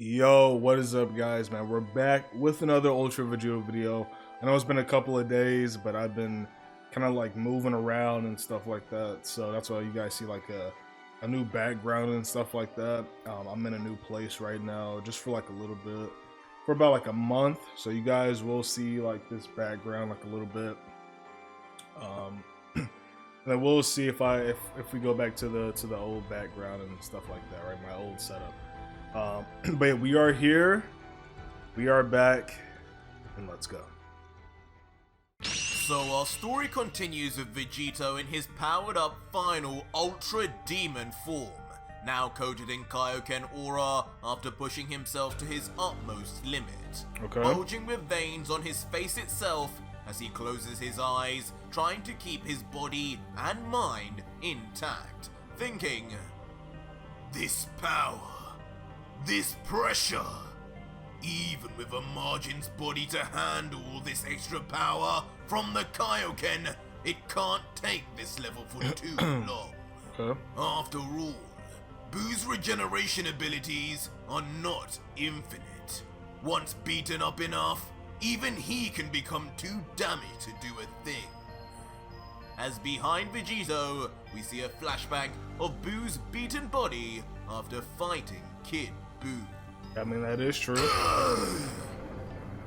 Yo, what is up, guys, man? We're back with another Ultra Vegito video. I know it's been a couple of days, but I've been kind of like moving around and stuff like that, so that's why you guys see like a new background and stuff like that. I'm in a new place right now, just for like a little bit, for about like a month, so you guys will see like this background like a little bit. And then we'll see if we go back to the old background and stuff like that, right? My old setup. But we are here, we are back, and let's go. So our story continues with Vegito in his powered up final Ultra Demon form, now coated in Kaioken aura after pushing himself to his utmost limit. Okay. Bulging with veins on his face itself as he closes his eyes, trying to keep his body and mind intact, thinking, this power, this pressure, even with a Margin's body to handle this extra power from the Kaioken, it can't take this level for too long. Okay. After all, Boo's regeneration abilities are not infinite. Once beaten up enough, even he can become too damaged to do a thing. As behind Vegito, we see a flashback of Boo's beaten body after fighting Kid Boo. I mean, that is true.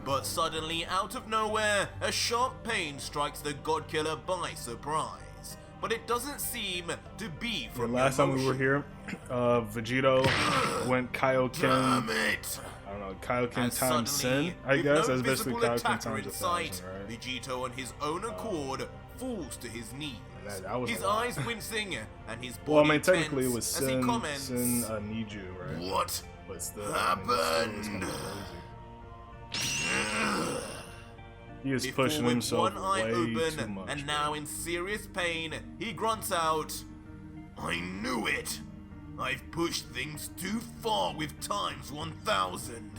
But suddenly, out of nowhere, a sharp pain strikes the God Killer by surprise. But it doesn't seem to be from The last time we Yomoshi. were here, Vegito went Kaioken. Damn it! I don't know, Kaioken As times suddenly, sin, I with guess. no That's basically visible Kaioken attacker times in 1,000, sight, right? Vegito on his own accord falls to his knees. That was his a lot. eyes wincing and his body Well, I mean, technically it was tense as he sin, comments, need you, right? What But still, happened? He is Before pushing with himself one eye way too open much. and bro. now in serious pain, he grunts out, I knew it! I've pushed things too far with times 1,000.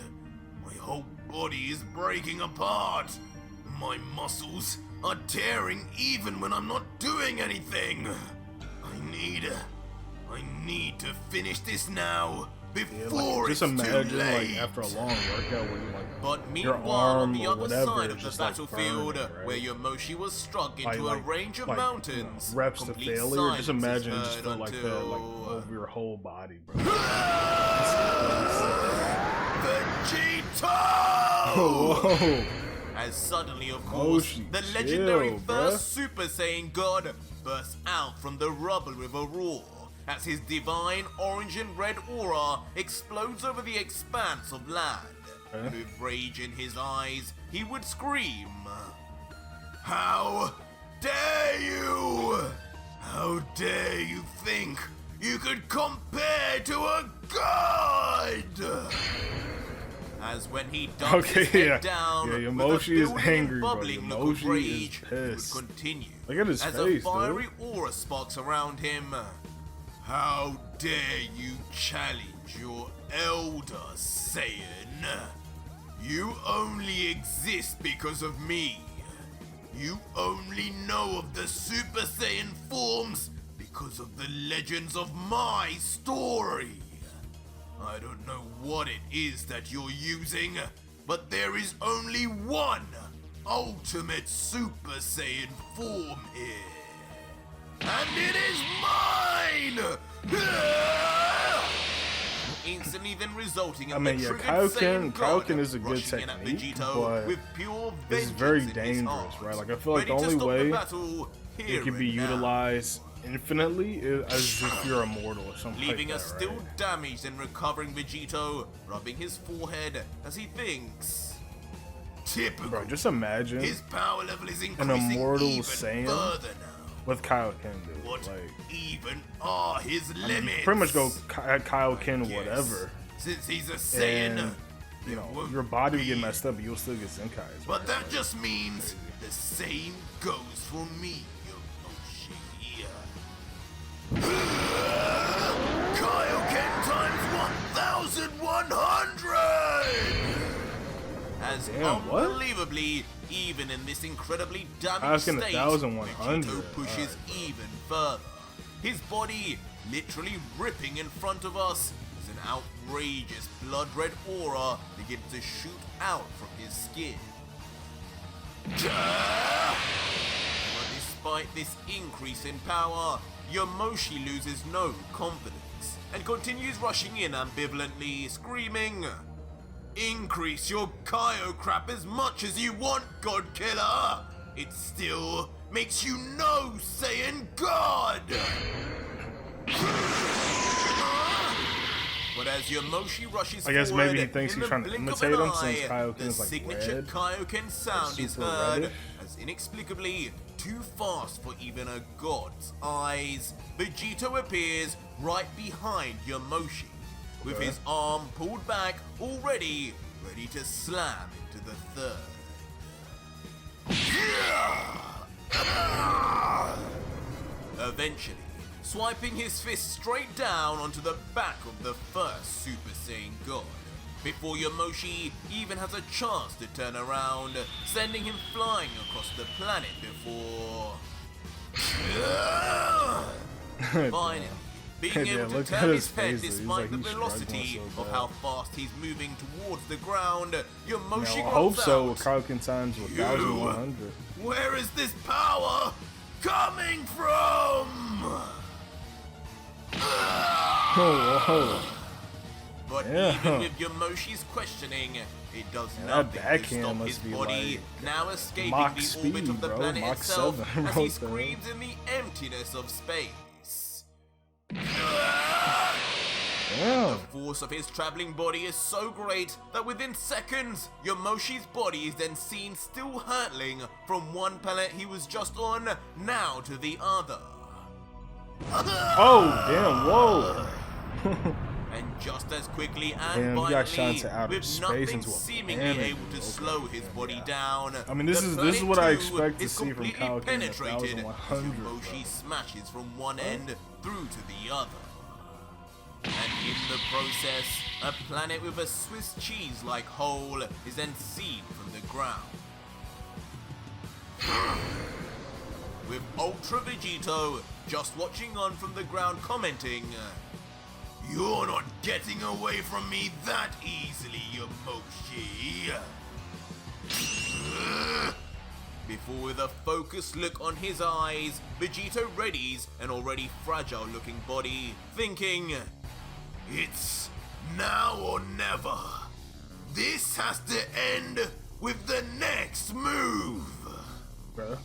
My whole body is breaking apart. My muscles are tearing even when I'm not doing anything. I need to finish this now. Before like, just it's too imagine, late. like, after a long workout where you like, But your meanwhile, on arm the or other whatever side is of the just, like, battlefield, burning, right? where Yomoshi was struck into a range of like, mountains, reps to complete failure. Just silence imagine is it just heard felt like that, like until- over your whole body, bro. Vegito! Whoa! As suddenly, of course, Yomoshi, the legendary chill, first Super Saiyan God bursts out from the rubble with a roar, as his divine orange and red aura explodes over the expanse of land. Okay. With rage in his eyes, he would scream, how dare you! How dare you think you could compare to a god! As when he dumped his head down, yeah, with a Yomoshi is building angry, and bro. bubbling look of Yomoshi is rage, he pissed. would continue. Look at his as face, a fiery dude. aura sparks around him. How dare you challenge your elder, Saiyan? You only exist because of me. You only know of the Super Saiyan forms because of the legends of my story. I don't know what it is that you're using, but there is only one ultimate Super Saiyan form here. And it is mine! Instantly then resulting in I mean, the yeah, triggered Kaioken- Saiyan God Kaioken is a good rushing in at technique, Vegito but with pure this is vengeance very in his dangerous, heart, right? Like, I feel like the ready to only stop way the battle it here can be and now. utilized infinitely is as if you're immortal or something Leaving like us that, still right? damaged and recovering Vegito, rubbing his forehead as he thinks. Typical. Bro, just imagine His power level is an increasing immortal even Saiyan further now. with Kaioken, dude. What Like, even are his I mean, limits? you pretty much go Kaioken Yes. whatever, Since he's a Saiyan, and you it know won't your body will get be. messed up, but you'll still get Zenkai's. But right? that just means the same goes for me, Yomoshi. Kaioken times 1,100! As Damn, what? unbelievably, even in this incredibly damaged Kaioken state, 1,100. Vegito pushes even further. His body literally ripping in front of us as an outrageous blood-red aura begins to shoot out from his skin. But despite this increase in power, Yomoshi loses no confidence and continues rushing in ambivalently, screaming, "Increase your Kaio crap as much as you want, God Killer! It still makes you no Saiyan God!" But as Yomoshi rushes I guess forward, maybe he thinks in he's the trying to blink of imitate an him since eye, Kaioken the is like signature red. Kaioken sound is super heard reddish. as inexplicably too fast for even a god's eyes. Vegito appears right behind Yomoshi, with his arm pulled back, already ready to slam into the third. Eventually, swiping his fist straight down onto the back of the first Super Saiyan God, before Yomoshi even has a chance to turn around, sending him flying across the planet before... Finally, being able to look turn at his his head face, despite he's the like he's velocity struggling so of bad. how fast he's moving towards the ground, Yomoshi I hope grunts so out, with Kaioken times 1100. "Where is this power coming from?" Oh, But Yeah. even with Yomoshi's questioning, it does that nothing to backhand stop must his be body like now escaping Mach the speed, orbit of the bro. planet Mach itself 7, as he bro. screams in the emptiness of space. Yeah. The force of his traveling body is so great that within seconds, Yomoshi's body is then seen still hurtling from one planet he was just on now to the other. Oh, damn, whoa. And just as quickly and Damn, you got shot violently, into outer with space nothing into a seemingly planet. able to Okay, slow his body yeah. down, I mean, this the is planet what I too expect to is see from completely Kaioken in penetrated, 1100, bro. Yomoshi smashes from one end through to the other. And in the process, a planet with a Swiss cheese-like hole is then seen from the ground. With Ultra Vegito just watching on from the ground commenting, "You're not getting away from me that easily, Yomoshi." Before with a focused look on his eyes, Vegito readies an already fragile looking body, thinking, "It's now or never. This has to end with the next move." Bro.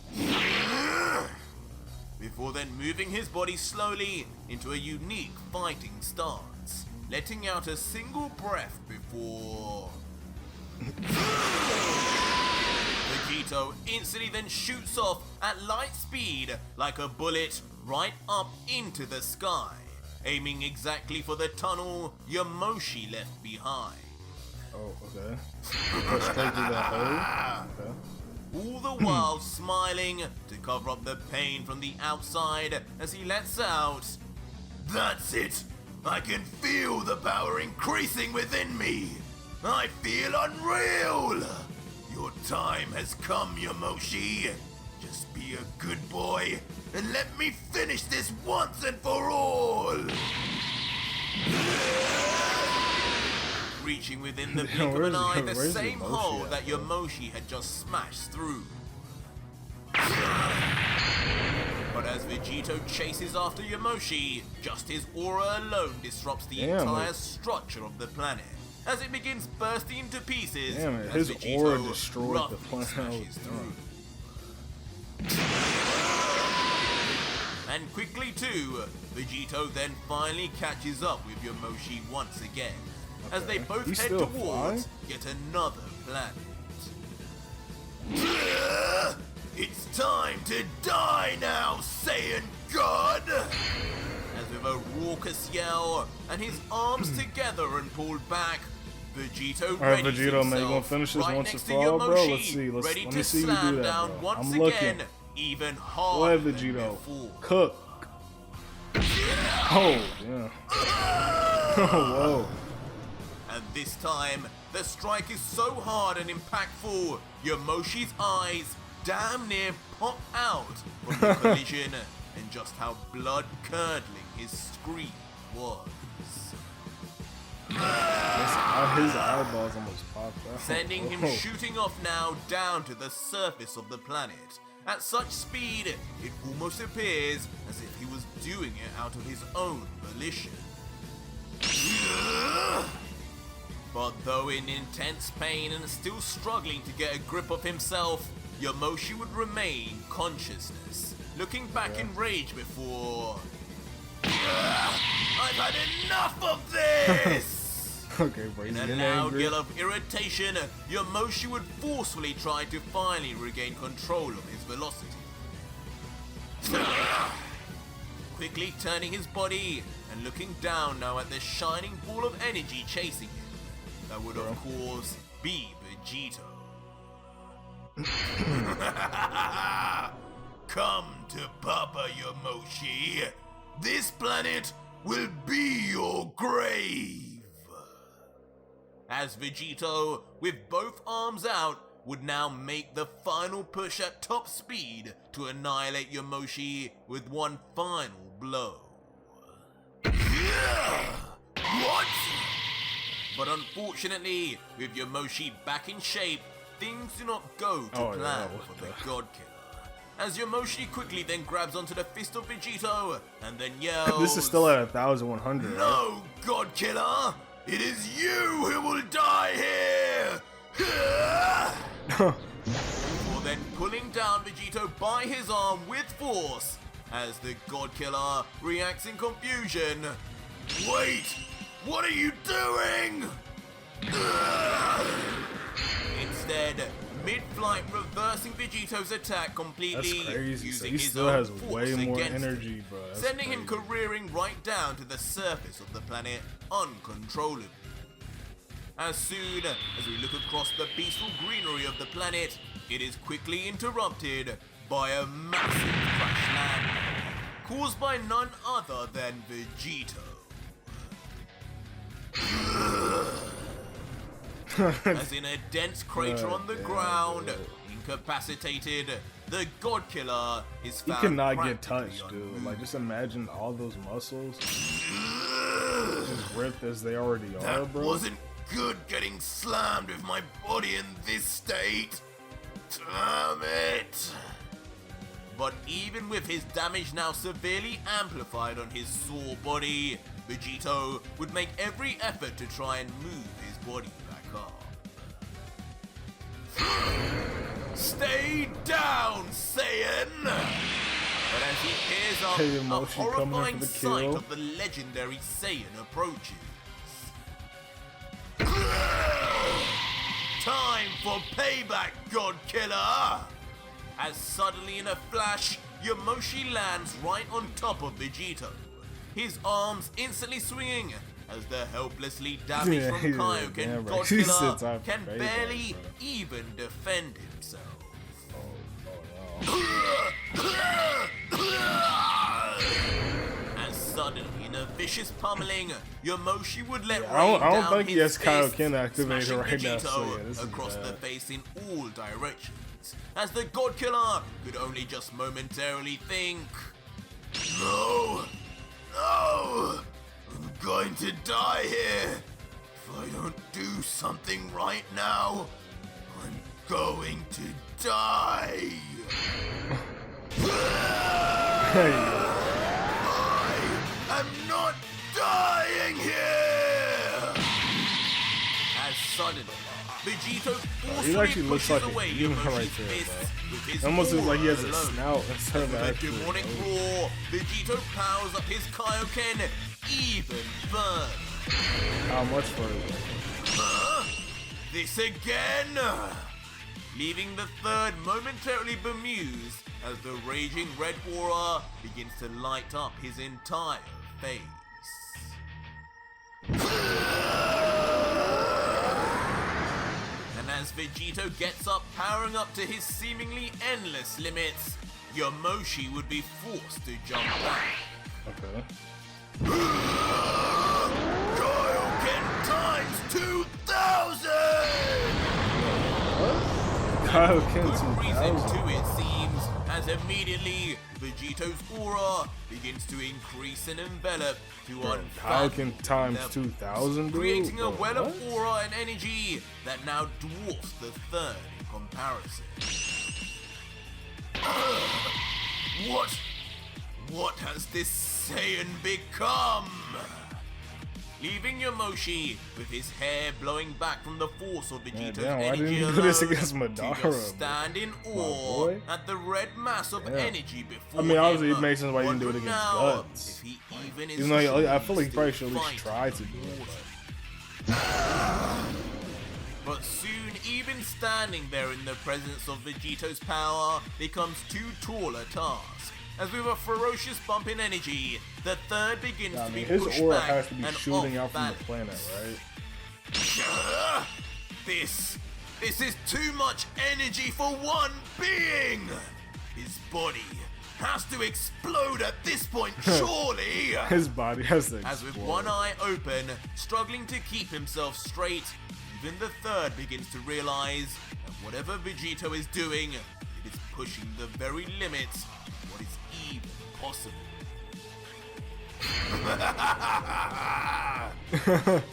Before then moving his body slowly into a unique fighting stance, letting out a single breath before... Vegito instantly then shoots off at light speed like a bullet right up into the sky, aiming exactly for the tunnel Yomoshi left behind. Oh, okay. Go straight through that hole. Okay. All the while smiling to cover up the pain from the outside as he lets out, "That's it! I can feel the power increasing within me! I feel unreal! Your time has come, Yomoshi! Just be a good boy and let me finish this once and for all!" Reaching within the blink of an eye the where's same Yomoshi hole at, that bro? Yomoshi had just smashed through. But as Vegito chases after Yomoshi, just his aura alone disrupts the Damn, entire it- structure of the planet, as it begins bursting to pieces. Damn it, as his Vegito aura destroyed the roughly planet. smashes Oh, through. And quickly too, Vegito then finally catches up with Yomoshi once again, as they Okay. both He's head still towards flying? yet another planet. It's time to die now, Saiyan God! As with a raucous yell and his arms together and pulled back, Vegito Alright, readies Vegito, man, you gonna himself finish this right once next and for all, to bro? Yomoshi, Let's see. ready Let to me see you slam do that, down bro. once I'm again, looking. even Go harder ahead, than Vegito. before. Cook. Oh, yeah. Whoa. And this time, the strike is so hard and impactful, Yomoshi's eyes damn near pop out from the collision and just how blood-curdling his scream was. His eyeballs almost popped out. Sending him shooting off now down to the surface of the planet. At such speed, it almost appears as if he was doing it out of his own volition. But though in intense pain and still struggling to get a grip of himself, Yomoshi would remain consciousness, looking back in rage before... I've had enough of this! Okay, bro, in a loud yell of irritation, Yomoshi would forcefully try to finally regain control of his velocity. Quickly turning his body and looking down now at the shining ball of energy chasing him. That would of course be Vegito. Come to Papa Yomoshi. This planet will be your grave. As Vegito, with both arms out, would now make the final push at top speed to annihilate Yomoshi with one final blow. What? But unfortunately, with Yomoshi back in shape, things do not go to plan for the God Killer. As Yomoshi quickly then grabs onto the fist of Vegito and then yells, This is still at 1,100. No, God Killer! It is you who will die here! Before then pulling down Vegito by his arm with force, as the God Killer reacts in confusion. Wait! What are you doing? Instead, mid-flight reversing Vegito's attack completely, That's crazy. using So he his still own has force way more against energy, it, bro. That's sending him crazy. careering right down to the surface of the planet uncontrollably. As soon as we look across the peaceful greenery of the planet, it is quickly interrupted by a massive crash landing, caused by none other than Vegito. As in a dense crater on the ground, incapacitated, the God Killer is found. He cannot get touched, dude. Like, just imagine all those muscles just ripped as they already are, bro. Wasn't good getting slammed with my body in this state. Damn it. But even with his damage now severely amplified on his sore body, Vegito would make every effort to try and move his body back up. Stay down, Saiyan! But as he peers up, a horrifying sight of the legendary Saiyan approaches. Time for payback, God Killer! As suddenly in a flash, Yomoshi lands right on top of Vegito, his arms instantly swinging as the helplessly damaged from Kaioken God Killer can barely even defend himself. As suddenly in a vicious pummeling, Yomoshi would let rain I don't down think he has his Kaioken fist, activated smashing right now, Vegito so yeah, this is across bad. the face in all directions, as the God Killer could only just momentarily think, No! No! I'm going to die here! If I don't do something right now, I'm going to die! I'm not dying here! As suddenly, Vegito forcefully pushes away Yomoshi's fists with his almost looks like he has a alone. snout instead of With a actually. demonic roar, Vegito powers up his Kaioken even further. How much further? This again! Leaving the third momentarily bemused as the raging red aura begins to light up his entire face. And as Vegito gets up, powering up to his seemingly endless limits, Yomoshi would be forced to jump back. Okay. Kaioken times 2,000! Kaioken Good reason 2000. too, it seems, as immediately, Vegito's aura begins to increase and envelop to Kaioken times levels, 2,000, dude? creating a Bro, well of what? aura and energy that now dwarfs the third in comparison. What has this Saiyan become? Leaving Yomoshi with his hair blowing back from the force of Vegito's damn, why energy didn't you alone, do this against to Madara, just stand in awe boy? at the red mass of energy before I mean, obviously him. it makes sense why you didn't do it Wonder against now Guts. if he even Even though I feel like he still probably should at least fighting try to do it. But soon, even standing there in the presence of Vegito's power becomes too tall a task. As with a ferocious bump in energy, the third begins I to mean, be his pushed aura back has to be and shooting off out from balance. the planet, right? This is too much energy for one being! His body has to explode at this point, surely! His body has to As with explode. one eye open, struggling to keep himself straight, even the third begins to realize that whatever Vegito is doing, it is pushing the very limits of what is even possible.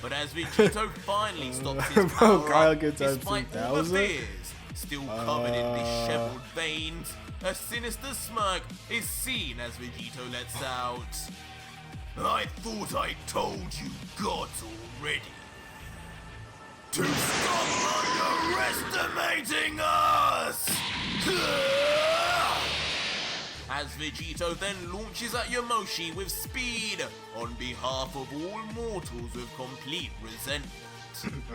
But as Vegito finally stops his Bro, power up, Kaioken times despite all the 2,000? fears, still covered in disheveled veins, a sinister smirk is seen as Vegito lets out. I thought I told you gods already. To stop underestimating us! As Vegito then launches at Yomoshi with speed on behalf of all mortals with complete resentment.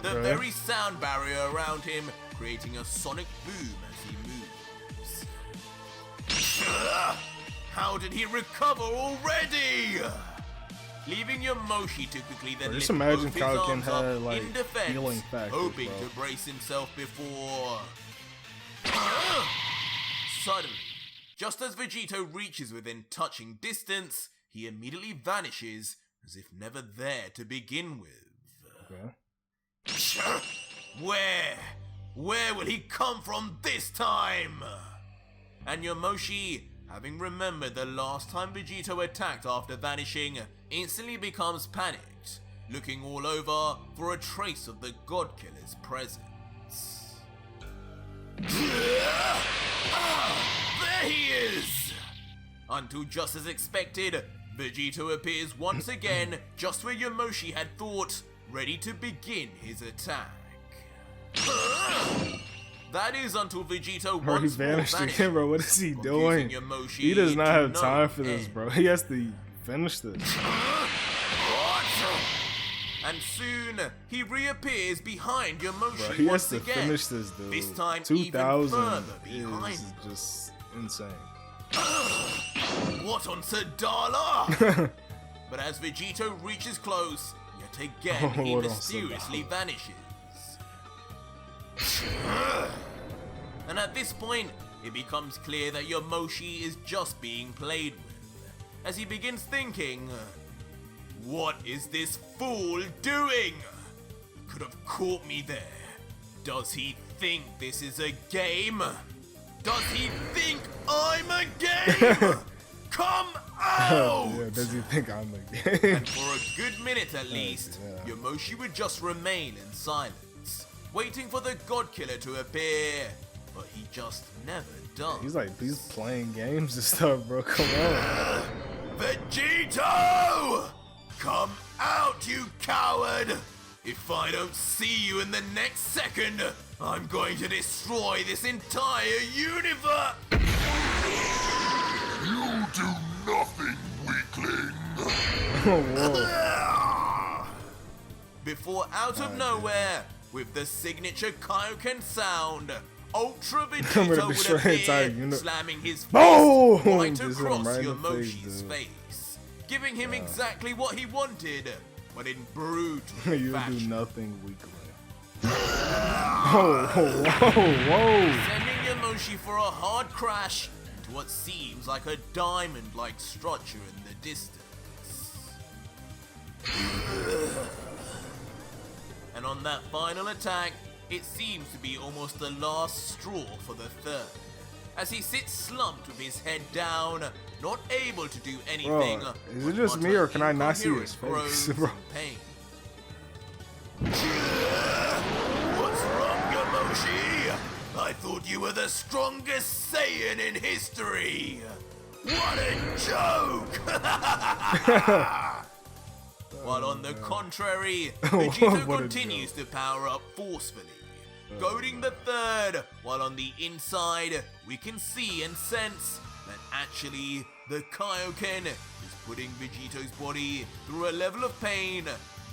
The Okay. very sound barrier around him creating a sonic boom as he moves. How did he recover already? Leaving Yomoshi to quickly then Just lift imagine both his Kaioken arms had, up like, in defense, healing factors, hoping bro. to brace himself before... Suddenly, just as Vegito reaches within touching distance, he immediately vanishes as if never there to begin with. Okay. Where will he come from this time? And Yomoshi, having remembered the last time Vegito attacked after vanishing, instantly becomes panicked, looking all over for a trace of the God Killer's presence. There he is! Until just as expected, Vegito appears once again just where Yomoshi had thought, ready to begin his attack. That is until Vegito Bro, he once more vanished vanishes, again, bro. What is he doing? confusing Yomoshi He does not to have no time for this, end. bro. He has to finish this. And soon, he reappears behind Yomoshi Bro, he has once to again. finish this, dude. This time 2,000 even further behind. is just insane. What on Sadala? But as Vegito reaches close, yet again he What on mysteriously Sadala? vanishes. And at this point, it becomes clear that Yomoshi is just being played with, as he begins thinking, what is this fool doing? Could have caught me there. Does he think this is a game? Does he think I'm a game? Come out! Yeah, does he think I'm a game? And for a good minute at least, yeah. Yomoshi would just remain in silence, waiting for the God Killer to appear, but he just never does. He's playing games and stuff, bro. Come on. Vegito! Come out, you coward! If I don't see you in the next second, I'm going to destroy this entire universe! You do nothing, weakling. Whoa. Before out of nowhere, with the signature Kaioken sound, Ultra gonna Vegito would destroy the entire appear, uni- slamming his Boom! fist right Just hit him across right in the Yomoshi's face, face, giving him exactly what he wanted, but in brutal You do fashion. nothing, weakling. Whoa, whoa, whoa. Sending Yomoshi for a hard crash into what seems like a diamond-like structure in the distance. And on that final attack, it seems to be almost the last straw for the third, as he sits slumped with his head down, not able to do anything. Bro, is it just me or can I not see his face, bro? Pain. What's wrong, Yomoshi? I thought you were the strongest Saiyan in history. What a joke! While on the contrary, Vegito continues to power up forcefully, goading the third, while on the inside, we can see and sense that actually the Kaioken is putting Vegito's body through a level of pain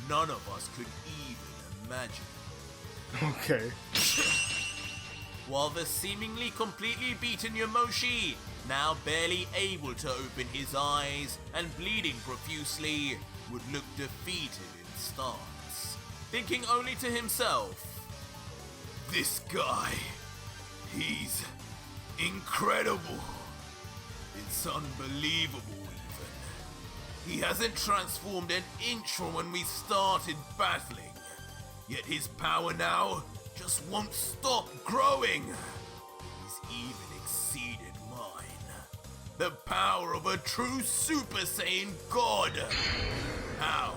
none of us could even imagine. Okay. While the seemingly completely beaten Yomoshi, now barely able to open his eyes and bleeding profusely, would look defeated in stance, thinking only to himself, this guy, he's incredible. It's unbelievable even. He hasn't transformed an inch from when we started battling, yet his power now just won't stop growing. He's even exceeded mine. The power of a true Super Saiyan God. How?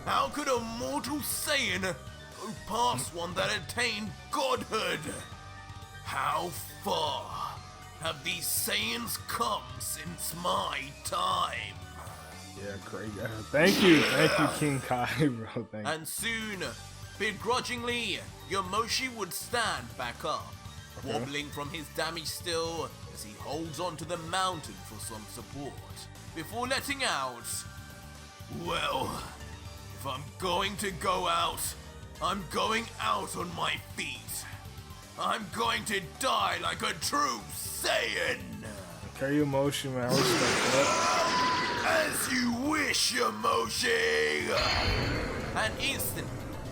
How could a mortal Saiyan go past one that attained godhood? How far have these Saiyans come since my time? Yeah, great. Thank you, King Kai, bro. Thank you. And soon, begrudgingly, Yomoshi would stand back up, wobbling from his damage still as he holds onto the mountain for some support, before letting out, well, if I'm going to go out, I'm going out on my feet. I'm going to die like a true Saiyan. Okay, Yomoshi, man, I respect that. As you wish, Yomoshi! And instantly,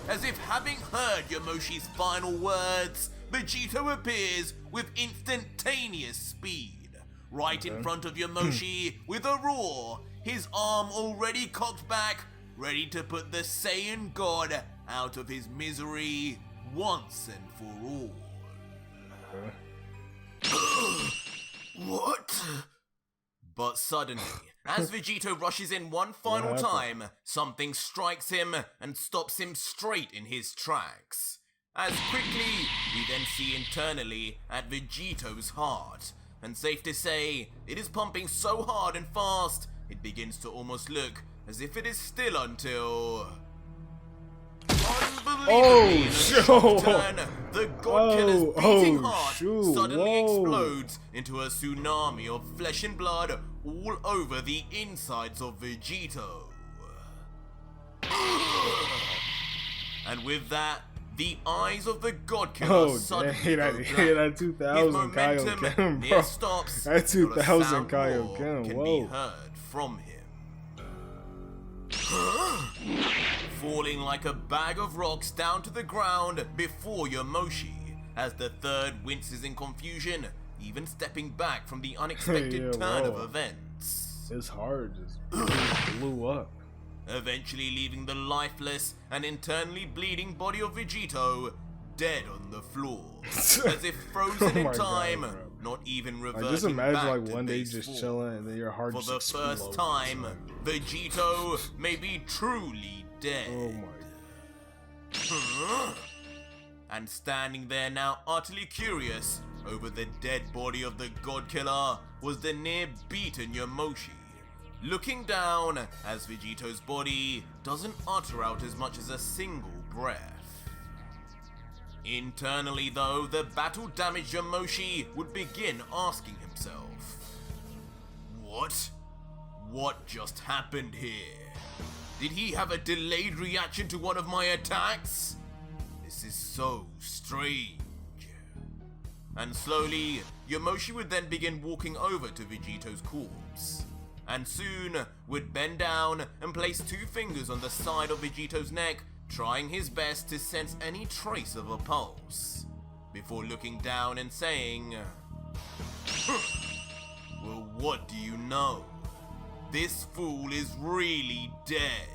as if having heard Yomoshi's final words, Vegito appears with instantaneous speed, right in front of Yomoshi with a roar, his arm already cocked back, ready to put the Saiyan God out of his misery once and for all. What? But suddenly, as Vegito rushes in one final time, something strikes him and stops him straight in his tracks. As quickly, we then see internally at Vegito's heart, and safe to say, it is pumping so hard and fast, it begins to almost look as if it is still until... Unbelievably, in a short turn, the God Killer's beating heart suddenly explodes into a tsunami of flesh and blood all over the insides of Vegito. And with that, the eyes of the God Killer suddenly go black. That 2000 Kaioken, bro. Stops, that 2000 Kaioken, can whoa. be heard from him. Falling like a bag of rocks down to the ground before Yomoshi, as the third winces in confusion, even stepping back from the unexpected turn of events. His heart just blew up. Eventually leaving the lifeless and internally bleeding body of Vegito dead on the floor, as if frozen in time, not even reverting just imagine back like to one day base just form. chilling and then your heart For just the first time, Vegito may be truly dead. Oh my. And standing there now utterly curious over the dead body of the God Killer was the near beaten Yomoshi, looking down as Vegito's body doesn't utter out as much as a single breath. Internally though, the battle-damaged Yomoshi would begin asking himself, What just happened here? Did he have a delayed reaction to one of my attacks? This is so strange. And slowly, Yomoshi would then begin walking over to Vegito's corpse, and soon would bend down and place two fingers on the side of Vegito's neck, trying his best to sense any trace of a pulse, before looking down and saying, well, what do you know? This fool is really dead.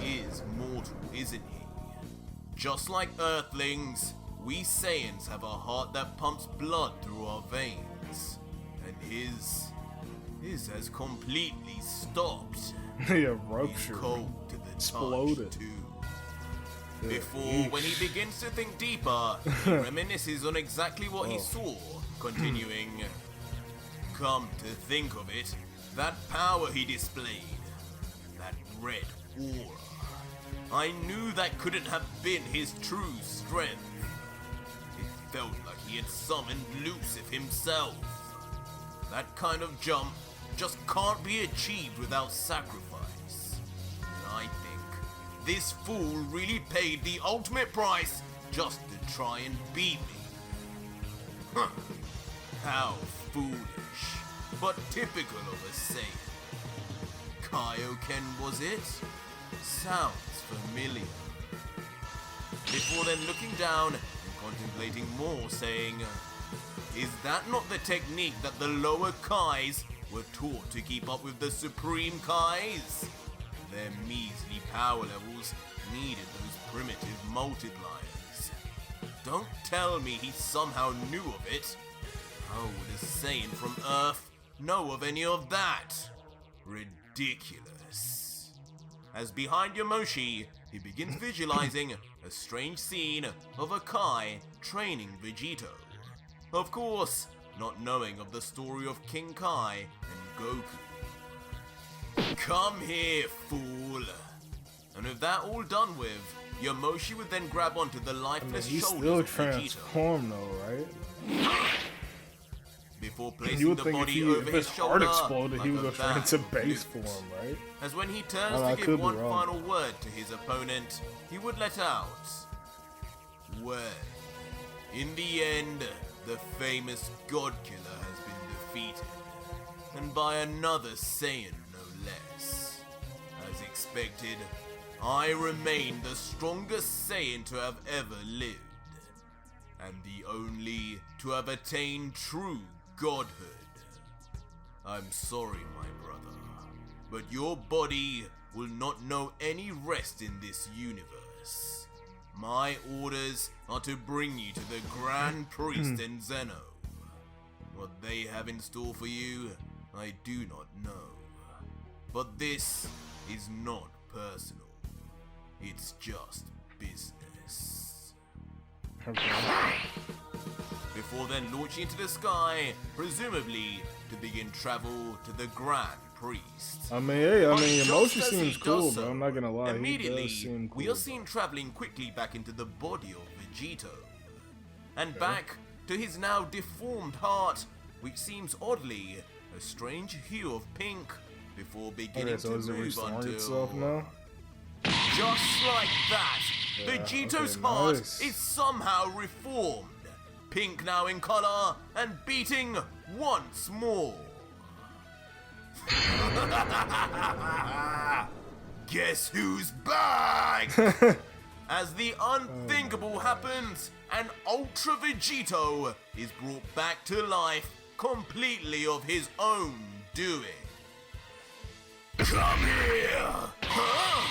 He is mortal, isn't he? Just like Earthlings, We Saiyans have a heart that pumps blood through our veins, and his has completely stopped. Yeah, He's rupture. cold to the Exploded. touch, too. Yeah, Before, when he begins to think deeper, he reminisces on exactly what he saw, continuing, come to think of it, that power he displayed, that red aura, I knew that couldn't have been his true strength. It felt like he had summoned Lucifer himself. That kind of jump just can't be achieved without sacrifice. And I think this fool really paid the ultimate price just to try and beat me. How foolish, but typical of a Saiyan. Kaioken, was it? Sounds familiar. Before then looking down and contemplating more, saying, is that not the technique that the lower Kais were taught to keep up with the Supreme Kais? Their measly power levels needed those primitive multipliers. Don't tell me he somehow knew of it. How would a Saiyan from Earth know of any of that? Ridiculous. As behind Yomoshi, he begins visualizing a strange scene of a Kai training Vegito. Of course, not knowing of the story of King Kai and Goku. Come here, fool. And with that all done with, Yomoshi would then grab onto the lifeless He's shoulders still of Vegito. transformed though, right? Before You placing would the think body if over his his heart shoulder, exploded, he like would a have turned bag into of base blues. form, right? As when he turns I to could give be one wrong. final word to his opponent, he would let out, well, in the end, the famous God Killer has been defeated, and by another Saiyan no less. As expected, I remain the strongest Saiyan to have ever lived, and the only to have attained true godhood. I'm sorry, my brother, but your body will not know any rest in this universe. My orders are to bring you to the Grand Priest and Zeno. What they have in store for you, I do not know. But this is not personal. It's just business. Okay. Before then launching into the sky, presumably to begin travel to the Grand Priest. I mean, hey, But Yomoshi just as he seems does cool, so, bro. I'm not gonna lie. He immediately, does seem cool. we are seen traveling quickly back into the body of Vegito, and back to his now deformed heart, which seems oddly a strange hue of pink, before beginning Okay, so to is it move restoring until, itself now? just like that, Yeah, Vegito's okay, heart nice. is somehow reformed, pink now in color and beating once more. Guess who's back? As the unthinkable happens, and Ultra Vegito is brought back to life completely of his own doing. Come here! Huh?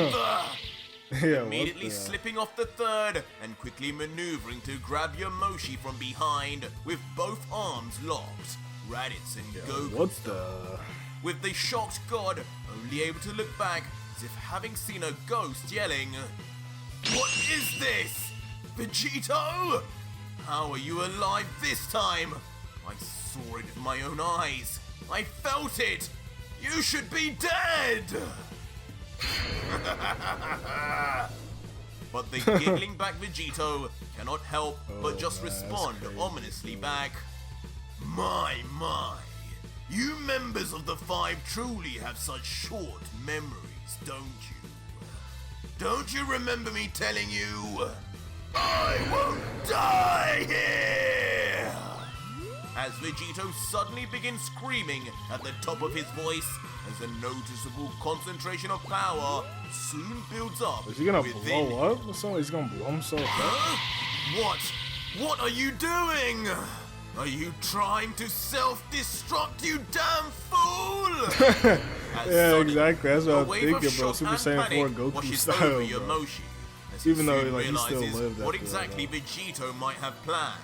What the? Yeah, Immediately what the... slipping off the third and quickly maneuvering to grab Yomoshi from behind with both arms locked. Raditz and Goku What style. the... With the shocked god only able to look back as if having seen a ghost yelling, what is this? Vegito? How are you alive this time? I saw it with my own eyes. I felt it. You should be dead. But the giggling back Vegito cannot help but just man, that's respond crazy, ominously dude. back. My. You members of the Five truly have such short memories, don't you? Don't you remember me telling you, I won't die here? As Vegito suddenly begins screaming at the top of his voice, as a noticeable concentration of power soon builds up Is he gonna within blow up or something? He's gonna blow himself up? Huh? What are you doing? Are you trying to self-destruct, you damn fool? As Yeah, suddenly, exactly. That's what a I'm wave of thinking, bro. shock Super and Saiyan 4 panic Goku washes style, over bro. Yomoshi, as Even though soon like he still realizes lived what after exactly that, Vegito might have planned.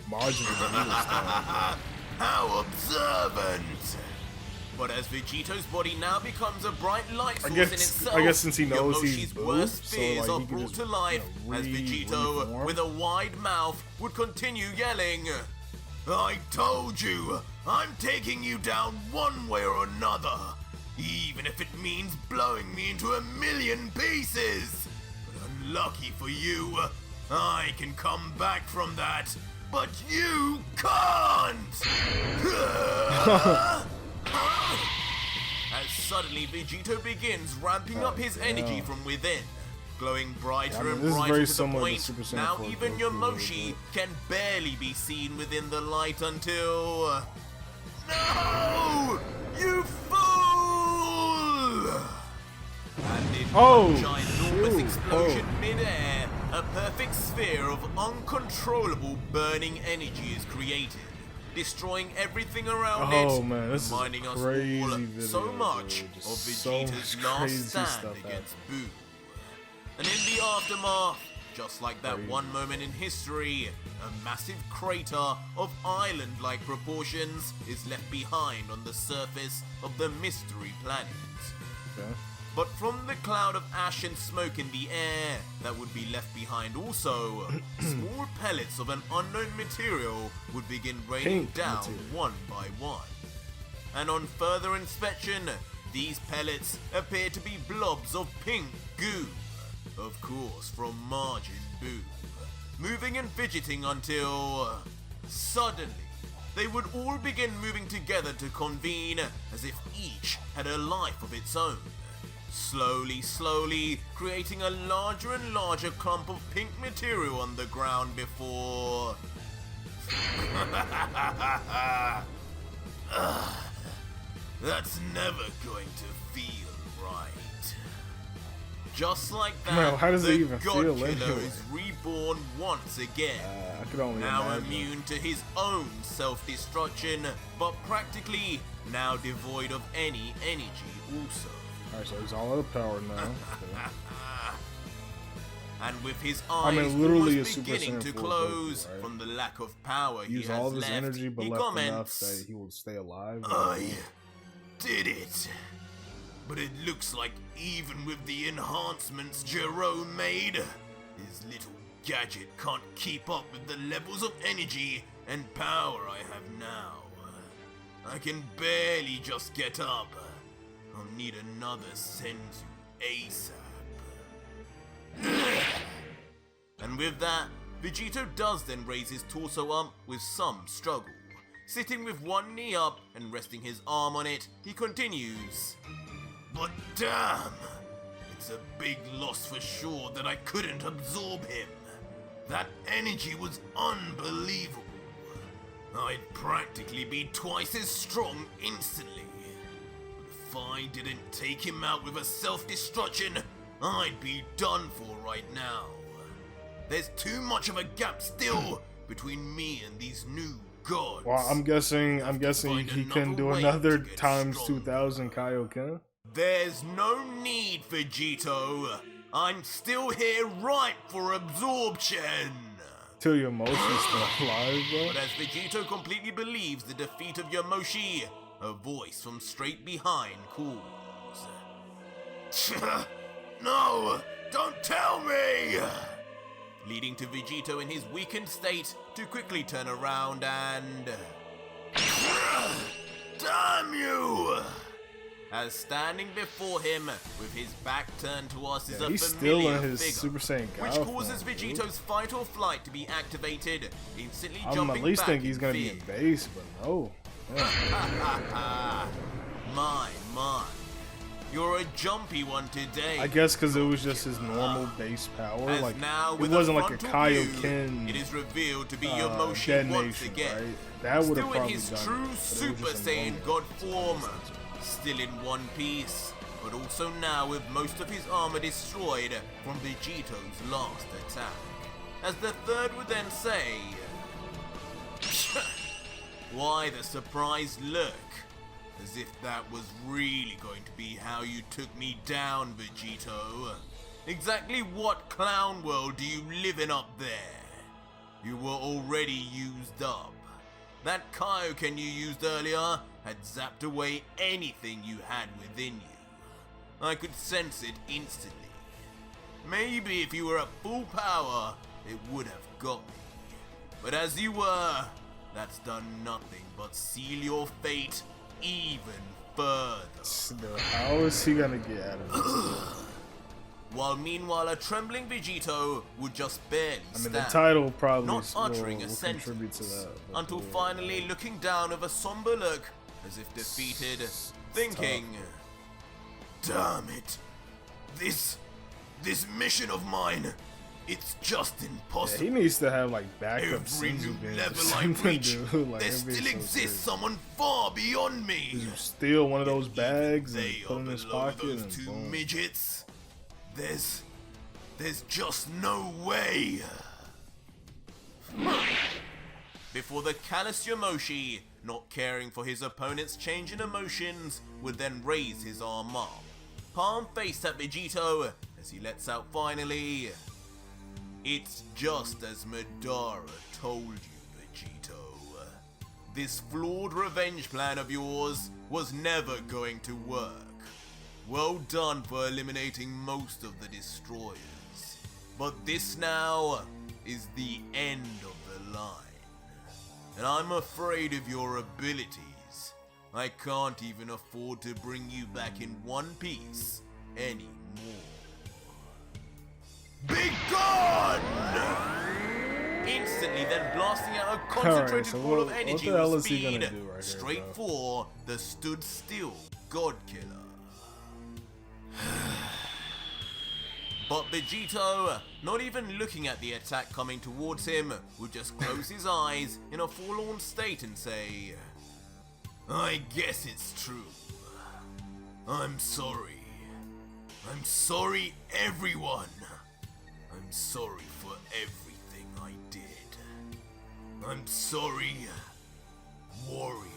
Margin of the style. How observant! But as Vegito's body now becomes a bright light source in itself, I guess since he knows he's Yomoshi's Boo, worst so, fears like, are he can brought just, to life as reform. Vegito, with a wide mouth, would continue yelling, "I told you, I'm taking you down one way or another, even if it means blowing me into a million pieces. But unlucky for you, I can come back from that, but you can't!" As suddenly Vegito begins ramping up his energy from within, glowing brighter and this is brighter very to the similar to point Super Saiyan now 4 even Goku, Yomoshi can barely be seen within the light until... No! You fool! And in one ginormous explosion mid-air, a perfect sphere of uncontrollable burning energy is created, destroying everything around it, Man, this reminding is us crazy all video, so much dude. of Just Vegeta's so much last crazy stand stuff against Boo. And in the aftermath, just like that one moment in history, a massive crater of island-like proportions is left behind on the surface of the mystery planet. Okay. But from the cloud of ash and smoke in the air that would be left behind also, small pellets of an unknown material would begin raining down one by one. And on further inspection, these pellets appear to be blobs of pink goo, of course from Majin Buu, moving and fidgeting until, suddenly, they would all begin moving together to convene as if each had a life of its own. Slowly, creating a larger and larger clump of pink material on the ground before... That's never going to feel right. Just like that, Man, how does the it even God feel Killer anyway? is reborn once again. I could only Now imagine. immune to his own self-destruction, but practically now devoid of any energy also. Alright, so he's all out of power now. Okay. And with his eyes literally a almost Super beginning Saiyan to 4 close Goku, right? from the lack of power he Use has all of his left, energy, but he left enough comments, that he will stay alive. "I did it. But it looks like even with the enhancements Jerome made, his little gadget can't keep up with the levels of energy and power I have now. I can barely just get up. I'll need another Senzu ASAP." And with that, Vegito does then raise his torso up with some struggle. Sitting with one knee up and resting his arm on it, he continues, "But damn, it's a big loss for sure that I couldn't absorb him. That energy was unbelievable. I'd practically be twice as strong instantly. But if I didn't take him out with a self-destruction, I'd be done for right now. There's too much of a gap still between me and these new gods." Well, I'm guessing he can do another to get times stronger. 2000 Kaioken. "There's no need, Vegito. I'm still here ripe for absorption." Till Yomoshi's still alive, bro. But as Vegito completely believes the defeat of Yomoshi, a voice from straight behind calls, "No, don't tell me!" Leading to Vegito in his weakened state to quickly turn around and... "Damn you!" As standing before him, with his back turned to us, is a he's still familiar in his figure, Super Saiyan which God causes form, dude. Vegito's fight or flight to be activated, instantly I'm jumping at least back think he's in gonna be fear. in base, but no. Yeah. My, you're a jumpy one today. I guess because it was just his normal base power. As Like, now, it with wasn't a like a frontal view, Kaioken it is revealed to be Yomoshi once detonation, again. right? That would have Still in probably his done true it, but it was Super just a Saiyan normal God base form, power. still in one piece, but also now with most of his armor destroyed from Vegito's last attack. As the third would then say, "Why the surprised look? As if that was really going to be how you took me down, Vegito. Exactly what clown world do you live in up there? You were already used up. That Kaioken you used earlier had zapped away anything you had within you. I could sense it instantly. Maybe if you were at full power, it would have got me. But as you were, that's done nothing but seal your fate even further. No, how is he gonna get out of this? While meanwhile a trembling Vegito would just barely stand, the title probably not uttering will a sentence, contribute to that, until finally looking down with a somber look, as if defeated, thinking, "Damn it, this mission of mine, it's just impossible. Yeah, he needs to have like backup Every new Senzu level I something, reach, dude. Like, there still exists someone far beyond me. You steal one of those bags and They put it are in his below pocket those and two boom. midgets. There's just no way." Before the callous Yomoshi, not caring for his opponent's change in emotions, would then raise his arm up, palm faced at Vegito, as he lets out finally, "It's just as Madara told you, Vegito. This flawed revenge plan of yours was never going to work. Well done for eliminating most of the destroyers. But this now is the end of the line. And I'm afraid of your abilities. I can't even afford to bring you back in one piece anymore. Be gone!" Instantly then blasting out a concentrated so ball of what energy the hell with is he gonna speed do right straight here, bro? for the stood still God Killer. But Vegito, not even looking at the attack coming towards him, would just close his eyes in a forlorn state and say, "I guess it's true. I'm sorry. I'm sorry, everyone. I'm sorry for everything I did. I'm sorry, warrior."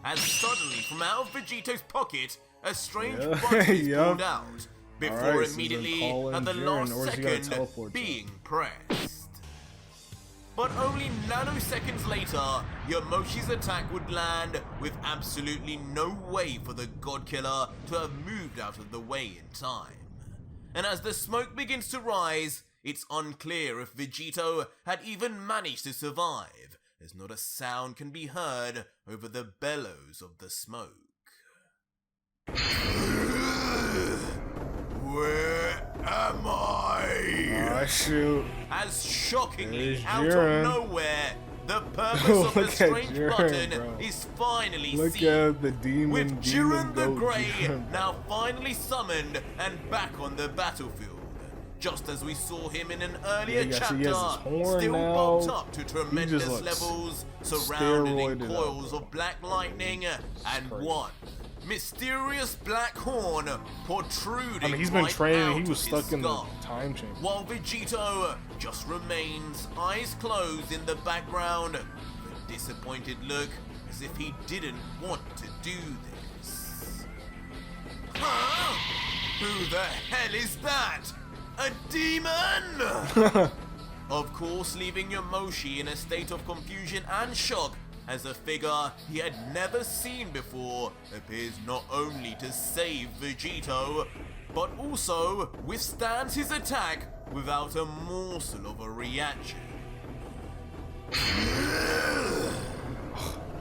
As suddenly from out of Vegito's pocket, a strange button is pulled out, before Alright, so immediately then call in at the Jiren, last or is he gonna second teleport to being pressed. But only nanoseconds later, Yomoshi's attack would land with absolutely no way for the God Killer to have moved out of the way in time. And as the smoke begins to rise, it's unclear if Vegito had even managed to survive, as not a sound can be heard over the bellows of the smoke. Where am I? Oh shoot. As shockingly, There's out Jiren. of nowhere, the purpose of the Look at strange Jiren, button bro. is finally Look seen. at the demon. With Jiren the goat Grey Jiren, bro. now finally summoned and back on the battlefield. Just as we saw him in an earlier Yeah, chapter, he has his horn still now. bulked up to He tremendous just looks levels, surrounded in steroided coils up, of black lightning, and crazy. one mysterious black horn protruding. I mean, he's been right training. out He of was his stuck in the skull. time chamber. While Vegito just remains eyes closed in the background, with a disappointed look as if he didn't want to do this. Huh? Who the hell is that? A demon? Of course, leaving Yomoshi in a state of confusion and shock as a figure he had never seen before appears not only to save Vegito, but also withstands his attack without a morsel of a reaction.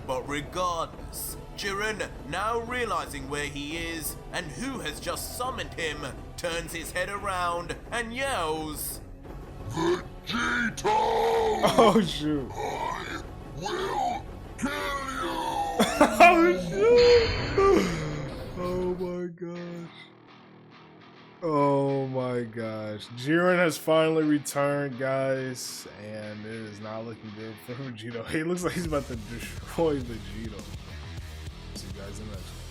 But regardless, Jiren, now realizing where he is and who has just summoned him, turns his head around and yells, Vegito! Oh shoot. I will kill you! Oh shoot. Oh my gosh. Oh my gosh. Jiren has finally returned, guys, and it is not looking good for Vegito. He looks like he's about to destroy Vegito. See you guys in the next one.